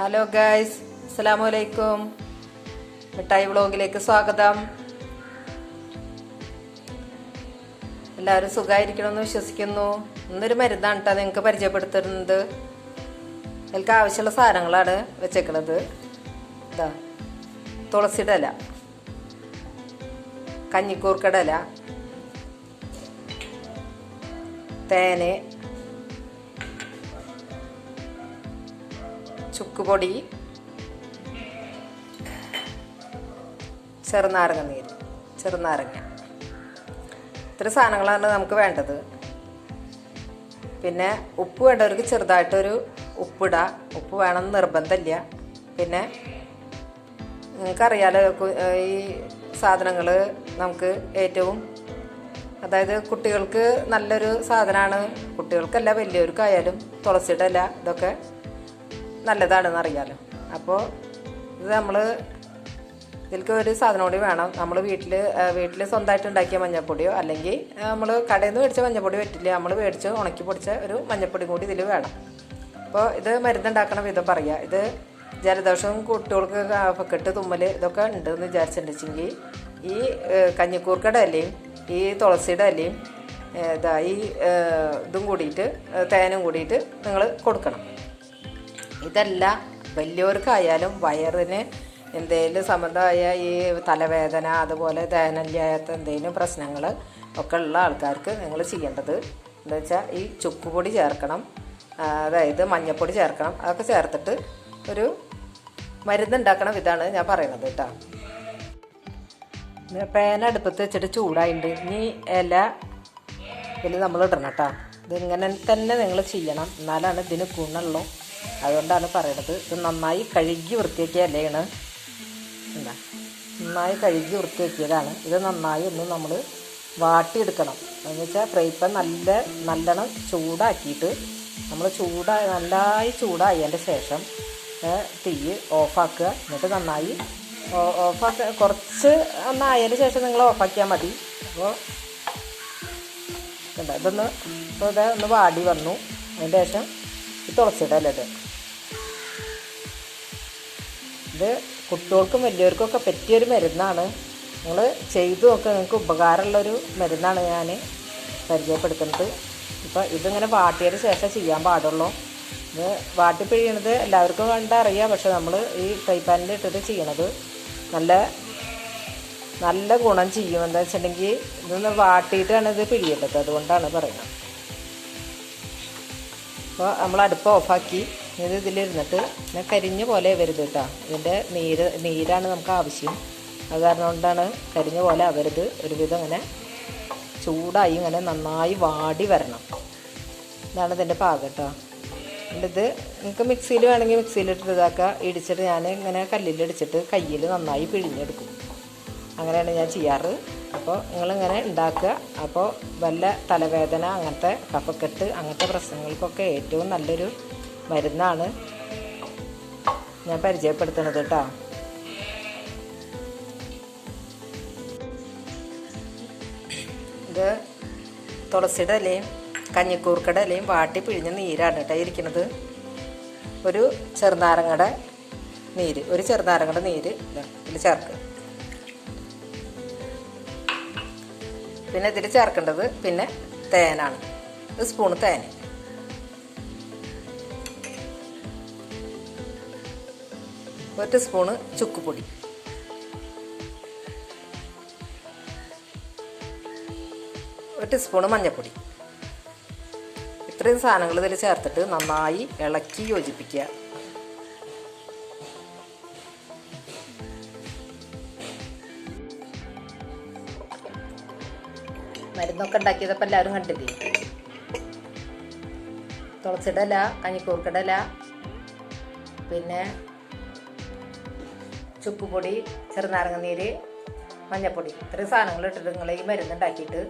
Hello guys, അസ്സലാമു അലൈക്കും. മിഠായി വ്ളോഗിലേക്ക് സ്വാഗതം. എല്ലാവരും സുഖമായിരിക്കണമെന്ന് വിശ്വസിക്കുന്നു. ഇന്നൊരു മരുന്നാണ് കേട്ടോ നിങ്ങൾക്ക് പരിചയപ്പെടുത്തുന്നത്. എനിക്ക് ആവശ്യമുള്ള സാധനങ്ങളാണ് വെച്ചേക്കുന്നത്. ഇതാ തുളസിയുടെ ഇല, കഞ്ഞിക്കൂർക്കയുടെ ഇല, തേന്, ചുക്കുപൊടി, ചെറുനാരങ്ങ നീര്, ചെറുനാരങ്ങ. ഇത്ര സാധനങ്ങളാണ് നമുക്ക് വേണ്ടത്. പിന്നെ ഉപ്പ് വേണ്ടവർക്ക് ചെറുതായിട്ടൊരു ഉപ്പിടുക. ഉപ്പ് വേണമെന്ന് നിർബന്ധമില്ല. പിന്നെ നിങ്ങൾക്കറിയാലോ, ഈ സാധനങ്ങൾ നമുക്ക് ഏറ്റവും, അതായത് കുട്ടികൾക്ക് നല്ലൊരു സാധനമാണ്. കുട്ടികൾക്കല്ല വലിയവർക്കായാലും തുളസിയുടെ ഇല ഇതൊക്കെ നല്ലതാണെന്ന് അറിയാമല്ലോ. അപ്പോൾ ഇത് നമ്മൾ ഇതിലേക്ക് ഒരു സാധനം കൂടി വേണം. നമ്മൾ വീട്ടിൽ സ്വന്തമായിട്ട് ഉണ്ടാക്കിയ മഞ്ഞൾപ്പൊടിയോ അല്ലെങ്കിൽ നമ്മൾ കടയിൽ നിന്ന് മേടിച്ച മഞ്ഞൾപ്പൊടി പറ്റില്ല, നമ്മൾ മേടിച്ച് ഉണക്കി പൊടിച്ച ഒരു മഞ്ഞൾപ്പൊടി കൂടി ഇതിൽ വേണം. അപ്പോൾ ഇത് മരുന്നുണ്ടാക്കണ വിധം പറയാം. ഇത് ജലദോഷം, കുട്ടികൾക്ക് കഫക്കെട്ട്, തുമ്മൽ ഇതൊക്കെ ഉണ്ടെന്ന് വിചാരിച്ചിട്ടുണ്ടെങ്കിൽ ഈ കഞ്ഞിക്കൂർക്കയുടെ ഇലയും ഈ തുളസിയുടെ ഇലയും ഈ ഇതും കൂടിയിട്ട്, തേനും കൂടിയിട്ട് നിങ്ങൾ കൊടുക്കണം. ഇതല്ല വലിയവർക്കായാലും വയറിന് എന്തെങ്കിലും സംബന്ധമായ ഈ തലവേദന, അതുപോലെ ദഹനമില്ലാത്ത എന്തെങ്കിലും പ്രശ്നങ്ങൾ ഒക്കെ ഉള്ള ആൾക്കാർക്ക് നിങ്ങൾ ചെയ്യേണ്ടത് എന്താ വെച്ചാൽ ഈ ചുക്കുപൊടി ചേർക്കണം, അതായത് മഞ്ഞൾപ്പൊടി ചേർക്കണം. അതൊക്കെ ചേർത്തിട്ട് ഒരു മരുന്നുണ്ടാക്കണം. ഇതാണ് ഞാൻ പറയണത് കേട്ടോ. പാൻ അടുപ്പത്ത് വെച്ചിട്ട് ചൂടായിട്ടുണ്ട്. ഇനി ഇല ഇതിൽ നമ്മൾ ഇടണം കേട്ടോ. ഇതിങ്ങനെ തന്നെ നിങ്ങൾ ചെയ്യണം, എന്നാലാണ് ഇതിന് ഗുണമുള്ളൂ. അതുകൊണ്ടാണ് പറയണത്. ഇത് നന്നായി കഴുകി വൃത്തിയാക്കിയ ഇലയാണ്. എന്താ നന്നായി കഴുകി വൃത്തിയാക്കിയതാണ്. ഇത് നന്നായി ഒന്ന് നമ്മൾ വാട്ടിയെടുക്കണം. എന്ന് വെച്ചാൽ ഫ്രൈ പാൻ നല്ലോണം ചൂടാക്കിയിട്ട് നമ്മൾ നന്നായി ചൂടായതിൻ്റെ ശേഷം തീ ഓഫാക്കുക. എന്നിട്ട് നന്നായി ഓഫാക്കുക. കുറച്ച് ഒന്നായതിന് ശേഷം നിങ്ങൾ ഓഫാക്കിയാൽ മതി. അപ്പോൾ എന്താ ഇതൊന്ന് വാടി വന്നു. അതിൻ്റെ ശേഷം ഈ തുളസിയുടെ ഇല ഇടുക. ഇത് കുട്ടികൾക്കും വലിയവർക്കൊക്കെ പറ്റിയൊരു മരുന്നാണ്. നിങ്ങൾ ചെയ്തു നോക്കുക, നിങ്ങൾക്ക് ഉപകാരമുള്ളൊരു മരുന്നാണ് ഞാൻ പരിചയപ്പെടുത്തുന്നത്. ഇപ്പോൾ ഇതിങ്ങനെ വാട്ടിയതിന് ശേഷം ചെയ്യാൻ പാടുള്ളൂ. ഇത് വാട്ടി പിഴിയണത് എല്ലാവർക്കും കണ്ടറിയാം. പക്ഷെ നമ്മൾ ഈ ഫ്രൈ പാനിൽ ഇട്ടിട്ട് ചെയ്യണത് നല്ല ഗുണം ചെയ്യും. എന്താ വെച്ചിട്ടുണ്ടെങ്കിൽ ഇതൊന്ന് വാട്ടിയിട്ടാണ് ഇത് പിഴിയേണ്ടത്. അതുകൊണ്ടാണ് പറയുന്നത്. അപ്പോൾ നമ്മൾ അടുപ്പ് ഓഫാക്കി ഇത് ഇതിലിരുന്നിട്ട് പിന്നെ കരിഞ്ഞ പോലെ വരരുത് കേട്ടോ. ഇതിൻ്റെ നീരാണ് നമുക്ക് ആവശ്യം. അത് കാരണം കൊണ്ടാണ് കരിഞ്ഞ പോലെ ആവരുത്. ഒരുവിധം ഇങ്ങനെ ചൂടായി ഇങ്ങനെ നന്നായി വാടി വരണം. ഇതാണ് ഇതിൻ്റെ പാകം കേട്ടോ. ഇത് നിങ്ങൾക്ക് മിക്സിയിൽ വേണമെങ്കിൽ മിക്സിയിലിട്ട് ഇതാക്കുക. ഇടിച്ചിട്ട് ഞാൻ ഇങ്ങനെ കല്ലിലിടിച്ചിട്ട് കയ്യിൽ നന്നായി പിഴിഞ്ഞെടുക്കും. അങ്ങനെയാണ് ഞാൻ ചെയ്യാറ്. അപ്പോൾ നിങ്ങളിങ്ങനെ ഉണ്ടാക്കുക. അപ്പോൾ വല്ല തലവേദന, അങ്ങനത്തെ കഫക്കെട്ട്, അങ്ങനത്തെ പ്രശ്നങ്ങൾക്കൊക്കെ ഏറ്റവും നല്ലൊരു മരുന്നാണ് ഞാൻ പരിചയപ്പെടുത്തുന്നത് കേട്ടോ. ഇത് തുളസിയുടെ ഇലയും കഞ്ഞിക്കൂർക്കയുടെ ഇലയും വാട്ടി പിഴിഞ്ഞ നീരാണ് കേട്ടോ ഇരിക്കുന്നത്. ഒരു ചെറുനാരങ്ങയുടെ നീര് ഇതിൽ ചേർക്കുക. പിന്നെ ഇതിൽ ചേർക്കേണ്ടത് പിന്നെ തേനാണ്. ഒരു സ്പൂണ് തേൻ, ഒരു സ്പൂണ് ചുക്കുപൊടി, ഒരു സ്പൂണ് മഞ്ഞൾപ്പൊടി. ഇത്രയും സാധനങ്ങൾ ഇതിൽ ചേർത്തിട്ട് നന്നായി ഇളക്കി യോജിപ്പിക്കുക. മരുന്നൊക്കെ ഉണ്ടാക്കിയതപ്പോൾ എല്ലാവരും കണ്ടില്ലേ. തുളസിയുടെ ഇല, കഞ്ഞിക്കൂർക്കയുടെ ഇല, പിന്നെ ചുക്കുപൊടി, ചെറുനാരങ്ങ നീര്, മഞ്ഞൾപ്പൊടി, ഇത്രയും സാധനങ്ങൾ ഇട്ടിട്ട് നിങ്ങൾ ഈ മരുന്നുണ്ടാക്കിയിട്ട്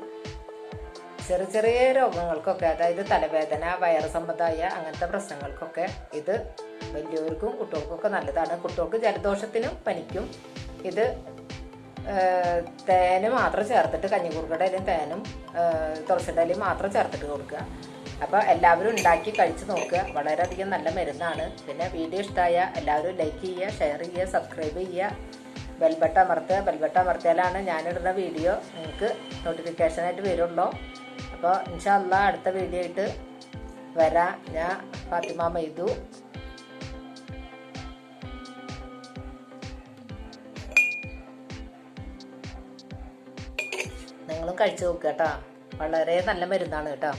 ചെറിയ രോഗങ്ങൾക്കൊക്കെ, അതായത് തലവേദന, വയറ് സംബന്ധമായ അങ്ങനത്തെ പ്രശ്നങ്ങൾക്കൊക്കെ ഇത് വലിയവർക്കും കുട്ടികൾക്കൊക്കെ നല്ലതാണ്. കുട്ടികൾക്ക് ജലദോഷത്തിനും പനിക്കും ഇത് തേന് മാത്രം ചേർത്തിട്ട്, കഞ്ഞിക്കൂർക്കയുടെ ഇലയും തേനും തുളസിയുടെ ഇലയും മാത്രം ചേർത്തിട്ട് കൊടുക്കുക. അപ്പോൾ എല്ലാവരും ഉണ്ടാക്കി കഴിച്ച് നോക്കുക. വളരെയധികം നല്ല മരുന്നാണ്. പിന്നെ വീഡിയോ ഇഷ്ടമായ എല്ലാവരും ലൈക്ക് ചെയ്യുക, ഷെയർ ചെയ്യുക, സബ്സ്ക്രൈബ് ചെയ്യുക, ബെൽബട്ടൺ അമർത്തുക. ബെൽബട്ടൺ അമർത്തിയാലാണ് ഞാനിടുന്ന വീഡിയോ നിങ്ങൾക്ക് നോട്ടിഫിക്കേഷനായിട്ട് വരുള്ളൂ. അപ്പോൾ ഇൻഷാ അല്ലാഹ് അടുത്ത വീഡിയോ ആയിട്ട് വരാം. ഞാൻ ഫാത്തിമ മൈദു. നിങ്ങളും കഴിച്ചു നോക്കുക കേട്ടോ. വളരെ നല്ല മരുന്നാണ് കേട്ടോ.